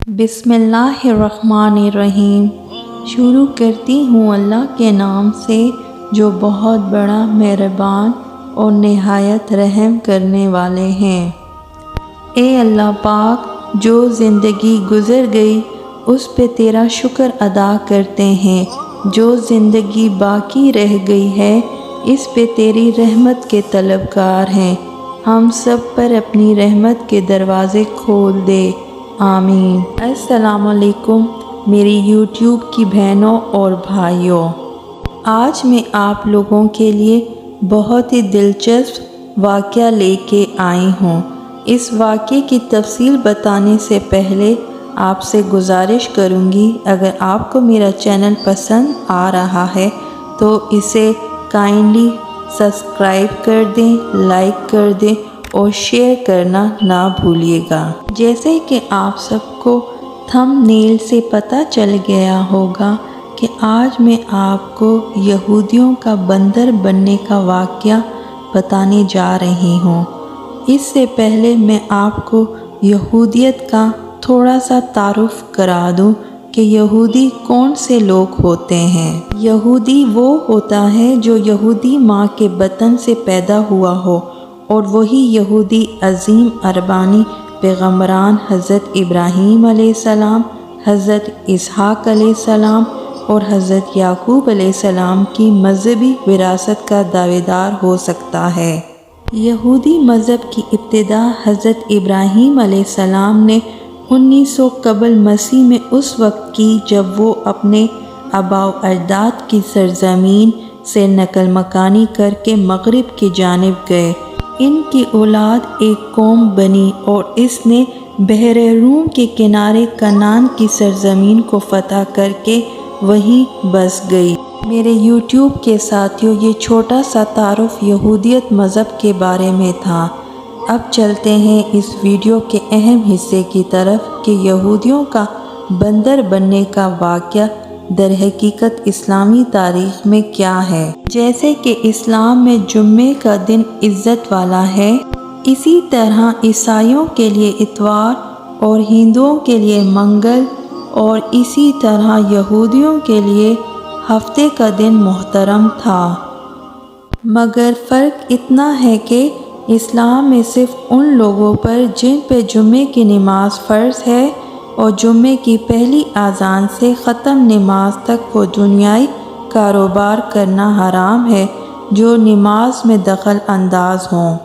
بسم اللہ الرحمن الرحیم۔ شروع کرتی ہوں اللہ کے نام سے جو بہت بڑا مہربان اور نہایت رحم کرنے والے ہیں۔ اے اللہ پاک، جو زندگی گزر گئی اس پہ تیرا شکر ادا کرتے ہیں، جو زندگی باقی رہ گئی ہے اس پہ تیری رحمت کے طلبگار ہیں۔ ہم سب پر اپنی رحمت کے دروازے کھول دے، آمین۔ السلام علیکم میری یوٹیوب کی بہنوں اور بھائیوں، آج میں آپ لوگوں کے لیے بہت ہی دلچسپ واقعہ لے کے آئی ہوں۔ اس واقعے کی تفصیل بتانے سے پہلے آپ سے گزارش کروں گی، اگر آپ کو میرا چینل پسند آ رہا ہے تو اسے کائنڈلی سبسکرائب کر دیں، لائک کر دیں اور شیئر کرنا نہ بھولیے گا۔ جیسے کہ آپ سب کو تھم نیل سے پتہ چل گیا ہوگا کہ آج میں آپ کو یہودیوں کا بندر بننے کا واقعہ بتانے جا رہی ہوں۔ اس سے پہلے میں آپ کو یہودیت کا تھوڑا سا تعارف کرا دوں کہ یہودی کون سے لوگ ہوتے ہیں۔ یہودی وہ ہوتا ہے جو یہودی ماں کے بطن سے پیدا ہوا ہو، اور وہی یہودی عظیم اربانی پیغمبران حضرت ابراہیم علیہ السلام، حضرت اسحاق علیہ السلام اور حضرت یعقوب علیہ السلام کی مذہبی وراثت کا دعوے دار ہو سکتا ہے۔ یہودی مذہب کی ابتدا حضرت ابراہیم علیہ السلام نے 1900 قبل مسیح میں اس وقت کی جب وہ اپنے آباء و اجداد کی سرزمین سے نقل مکانی کر کے مغرب کی جانب گئے۔ ان کی اولاد ایک قوم بنی اور اس نے بحر روم کے کنارے کنعان کی سرزمین کو فتح کر کے وہیں بس گئی۔ میرے یوٹیوب کے ساتھیوں، یہ چھوٹا سا تعارف یہودیت مذہب کے بارے میں تھا۔ اب چلتے ہیں اس ویڈیو کے اہم حصے کی طرف کہ یہودیوں کا بندر بننے کا واقعہ در حقیقت اسلامی تاریخ میں کیا ہے۔ جیسے کہ اسلام میں جمعے کا دن عزت والا ہے، اسی طرح عیسائیوں کے لیے اتوار اور ہندوؤں کے لیے منگل، اور اسی طرح یہودیوں کے لیے ہفتے کا دن محترم تھا۔ مگر فرق اتنا ہے کہ اسلام میں صرف ان لوگوں پر جن پہ جمعے کی نماز فرض ہے اور جمعے کی پہلی اذان سے ختم نماز تک وہ دنیائی کاروبار کرنا حرام ہے جو نماز میں دخل انداز ہوں۔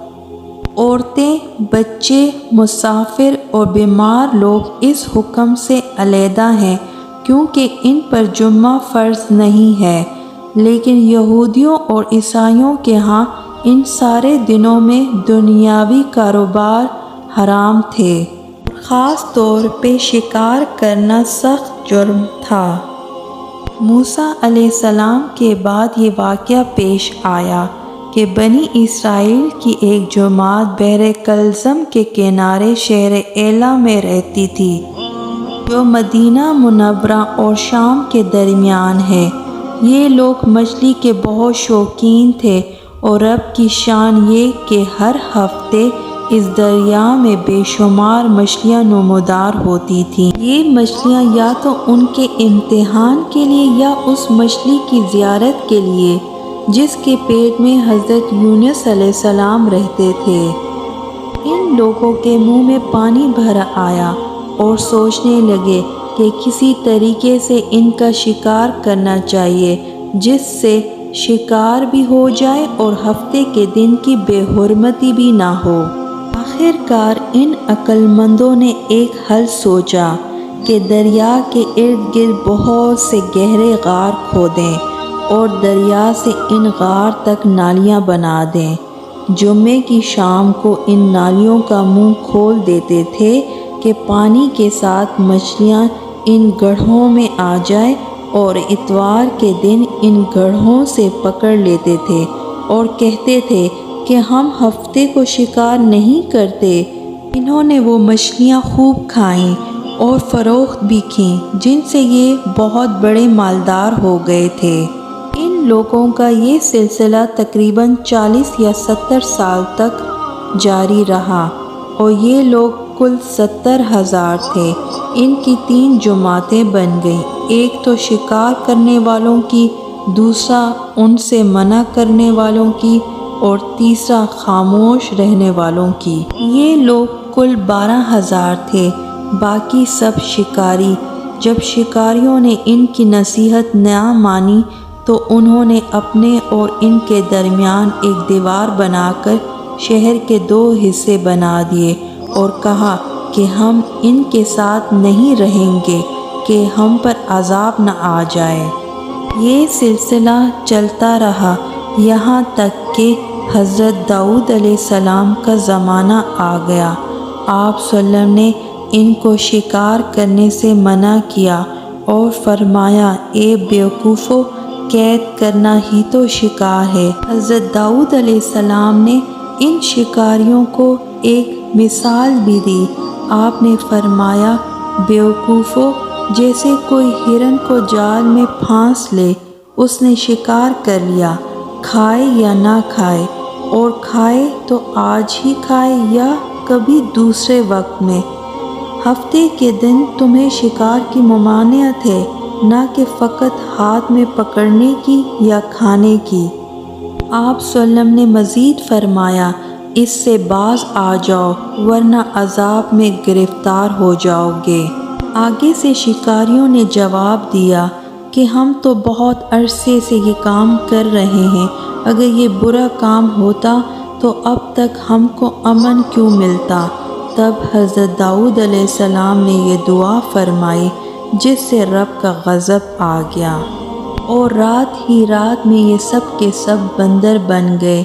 عورتیں، بچے، مسافر اور بیمار لوگ اس حکم سے علیحدہ ہیں کیونکہ ان پر جمعہ فرض نہیں ہے، لیکن یہودیوں اور عیسائیوں کے ہاں ان سارے دنوں میں دنیاوی کاروبار حرام تھے۔ خاص طور پہ شکار کرنا سخت جرم تھا۔ موسیٰ علیہ السلام کے بعد یہ واقعہ پیش آیا کہ بنی اسرائیل کی ایک جماعت بحر کلزم کے کنارے شہر ایلا میں رہتی تھی، جو مدینہ منورہ اور شام کے درمیان ہے۔ یہ لوگ مچھلی کے بہت شوقین تھے اور رب کی شان یہ کہ ہر ہفتے اس دریا میں بے شمار مچھلیاں نمودار ہوتی تھیں۔ یہ مچھلیاں یا تو ان کے امتحان کے لیے یا اس مچھلی کی زیارت کے لیے جس کے پیٹ میں حضرت یونس علیہ السلام رہتے تھے۔ ان لوگوں کے منہ میں پانی بھر آیا اور سوچنے لگے کہ کسی طریقے سے ان کا شکار کرنا چاہیے جس سے شکار بھی ہو جائے اور ہفتے کے دن کی بے حرمتی بھی نہ ہو۔ آخر کار ان عقل مندوں نے ایک حل سوچا کہ دریا کے ارد گرد بہت سے گہرے غار کھودیں اور دریا سے ان غار تک نالیاں بنا دیں۔ جمعے کی شام کو ان نالیوں کا منہ کھول دیتے تھے کہ پانی کے ساتھ مچھلیاں ان گڑھوں میں آ جائیں اور اتوار کے دن ان گڑھوں سے پکڑ لیتے تھے اور کہتے تھے کہ ہم ہفتے کو شکار نہیں کرتے۔ انہوں نے وہ مچھلیاں خوب کھائیں اور فروخت بھی کیں، جن سے یہ بہت بڑے مالدار ہو گئے تھے۔ ان لوگوں کا یہ سلسلہ تقریباً 40 یا 70 سال تک جاری رہا اور یہ لوگ کل 70,000 تھے۔ ان کی 3 جماعتیں بن گئیں، ایک تو شکار کرنے والوں کی، دوسرا ان سے منع کرنے والوں کی، اور تیسرا خاموش رہنے والوں کی۔ یہ لوگ کل 12,000 تھے، باقی سب شکاری۔ جب شکاریوں نے ان کی نصیحت نہ مانی تو انہوں نے اپنے اور ان کے درمیان ایک دیوار بنا کر شہر کے 2 حصے بنا دیے اور کہا کہ ہم ان کے ساتھ نہیں رہیں گے کہ ہم پر عذاب نہ آ جائے۔ یہ سلسلہ چلتا رہا یہاں تک کہ حضرت داؤد علیہ السلام کا زمانہ آ گیا۔ آپ صلی اللہ علیہ وسلم نے ان کو شکار کرنے سے منع کیا اور فرمایا، اے بیوقوفو، قید کرنا ہی تو شکار ہے۔ حضرت داؤد علیہ السلام نے ان شکاریوں کو ایک مثال بھی دی۔ آپ نے فرمایا، بیوقوفو، جیسے کوئی ہرن کو جال میں پھانس لے، اس نے شکار کر لیا، کھائے یا نہ کھائے، اور کھائے تو آج ہی کھائے یا کبھی دوسرے وقت میں۔ ہفتے کے دن تمہیں شکار کی ممانعت ہے، نہ کہ فقط ہاتھ میں پکڑنے کی یا کھانے کی۔ آپ صلی اللہ علیہ وسلم نے مزید فرمایا، اس سے باز آ جاؤ ورنہ عذاب میں گرفتار ہو جاؤ گے۔ آگے سے شکاریوں نے جواب دیا کہ ہم تو بہت عرصے سے یہ کام کر رہے ہیں، اگر یہ برا کام ہوتا تو اب تک ہم کو امن کیوں ملتا؟ تب حضرت داؤد علیہ السلام نے یہ دعا فرمائی جس سے رب کا غضب آ گیا، اور رات ہی رات میں یہ سب کے سب بندر بن گئے،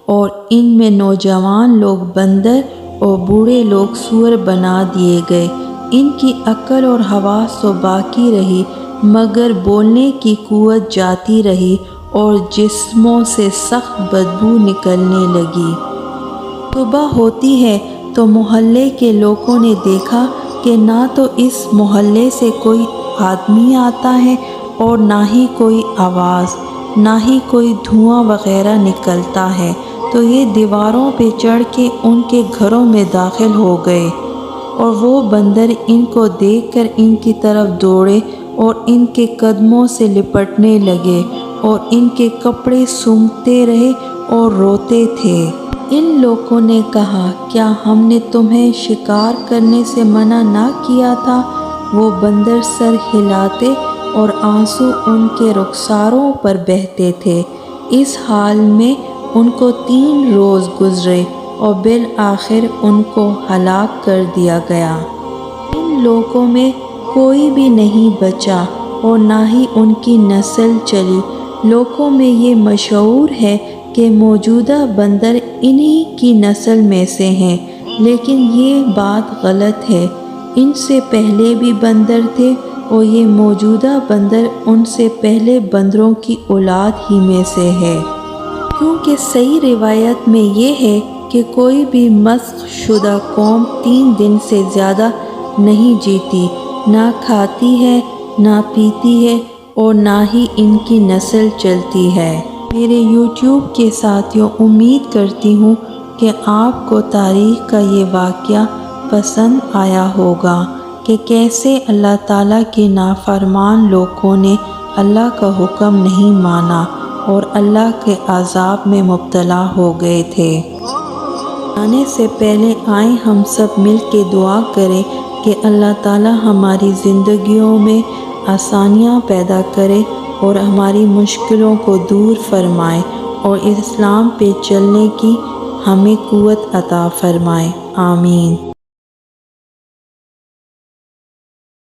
اور ان میں نوجوان لوگ بندر اور بوڑھے لوگ سور بنا دیے گئے۔ ان کی عقل اور حواس تو باقی رہی، مگر بولنے کی قوت جاتی رہی اور جسموں سے سخت بدبو نکلنے لگی۔ صبح ہوتی ہے تو محلے کے لوگوں نے دیکھا کہ نہ تو اس محلے سے کوئی آدمی آتا ہے اور نہ ہی کوئی آواز، نہ ہی کوئی دھواں وغیرہ نکلتا ہے، تو یہ دیواروں پہ چڑھ کے ان کے گھروں میں داخل ہو گئے، اور وہ بندر ان کو دیکھ کر ان کی طرف دوڑے اور ان کے قدموں سے لپٹنے لگے اور ان کے کپڑے سونگھتے رہے اور روتے تھے۔ ان لوگوں نے کہا، کیا ہم نے تمہیں شکار کرنے سے منع نہ کیا تھا؟ وہ بندر سر ہلاتے اور آنسو ان کے رخساروں پر بہتے تھے۔ اس حال میں ان کو 3 روز گزرے اور بالآخر ان کو ہلاک کر دیا گیا۔ ان لوگوں میں کوئی بھی نہیں بچا اور نہ ہی ان کی نسل چلی۔ لوگوں میں یہ مشہور ہے کہ موجودہ بندر انہی کی نسل میں سے ہیں، لیکن یہ بات غلط ہے۔ ان سے پہلے بھی بندر تھے اور یہ موجودہ بندر ان سے پہلے بندروں کی اولاد ہی میں سے ہے، کیونکہ صحیح روایت میں یہ ہے کہ کوئی بھی مسخ شدہ قوم 3 دن سے زیادہ نہیں جیتی، نہ کھاتی ہے، نہ پیتی ہے، اور نہ ہی ان کی نسل چلتی ہے۔ میرے یوٹیوب کے ساتھیوں، امید کرتی ہوں کہ آپ کو تاریخ کا یہ واقعہ پسند آیا ہوگا کہ کیسے اللہ تعالیٰ کے نافرمان لوگوں نے اللہ کا حکم نہیں مانا اور اللہ کے عذاب میں مبتلا ہو گئے تھے۔ آنے سے پہلے آئیں ہم سب مل کے دعا کریں کہ اللہ تعالیٰ ہماری زندگیوں میں آسانیاں پیدا کرے اور ہماری مشکلوں کو دور فرمائے اور اسلام پہ چلنے کی ہمیں قوت عطا فرمائے۔ آمین۔